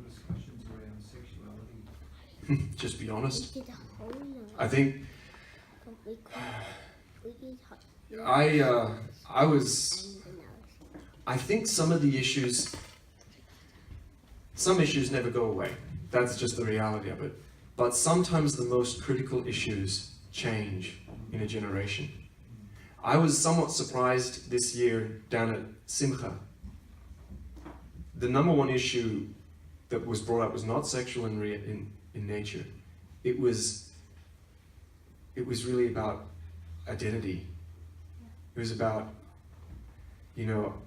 discussions around sexuality? Just be honest. I think I think some of the issues, some issues never go away. That's just the reality of it. But sometimes the most critical issues change in a generation. I was somewhat surprised this year down at Simcha. The number one issue that was brought up was not sexual in nature. It was really about identity. It was about,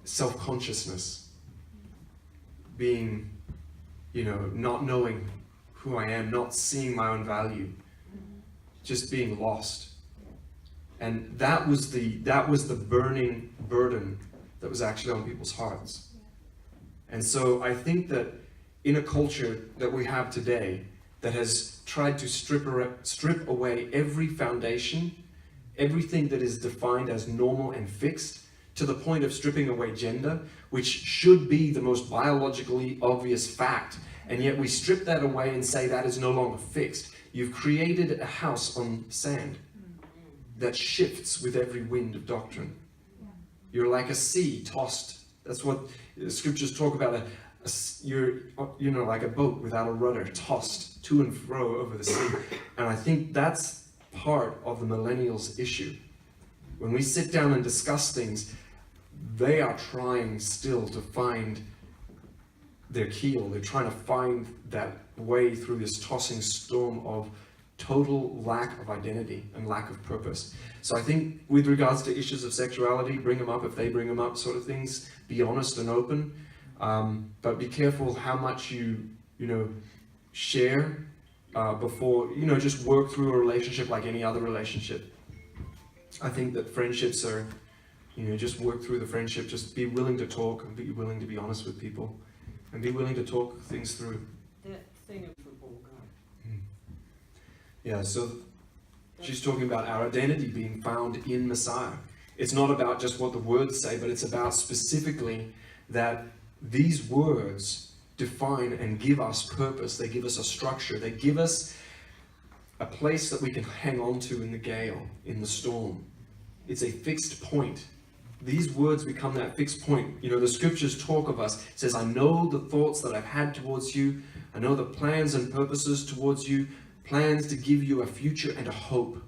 self-consciousness, being, not knowing who I am, not seeing my own value, just being lost. And that was the burning burden that was actually on people's hearts. And so I think that in a culture that we have today that has tried to strip away every foundation, everything that is defined as normal and fixed, to the point of stripping away gender, which should be the most biologically obvious fact, and yet we strip that away and say that is no longer fixed. You've created a house on sand that shifts with every wind of doctrine. You're like a sea tossed. That's what the scriptures talk about. You're like a boat without a rudder, tossed to and fro over the sea. And I think that's part of the millennials' issue. When we sit down and discuss things, they are trying still to find their keel. They're trying to find that way through this tossing storm of total lack of identity and lack of purpose. So I think with regards to issues of sexuality, bring them up if they bring them up, sort of things. Be honest and open, but be careful how much you share before, just work through a relationship like any other relationship. I think that friendships are, just work through the friendship, just be willing to talk and be willing to be honest with people and be willing to talk things through. That thing of football guy. Yeah, so she's talking about our identity being found in Messiah. It's not about just what the words say, but it's about specifically that these words define and give us purpose. They give us a structure. They give us a place that we can hang on to in the gale, in the storm. It's a fixed point. These words become that fixed point. The scriptures talk of us. It says, I know the thoughts that I've had towards you. I know the plans and purposes towards you, plans to give you a future and a hope.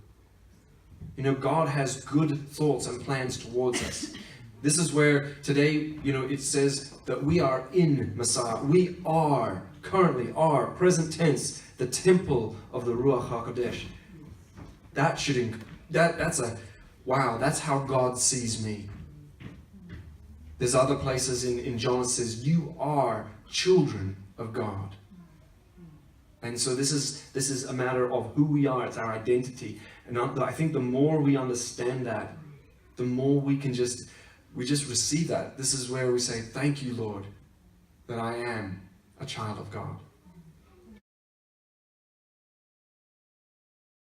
God has good thoughts and plans towards us. This is where today, it says that we are in Messiah. We are, currently are, present tense, the temple of the Ruach HaKodesh. That's how God sees me. There's other places in John it says, you are children of God. And so this is a matter of who we are. It's our identity. And I think the more we understand that, the more we just receive that. This is where we say, thank you, Lord, that I am a child of God.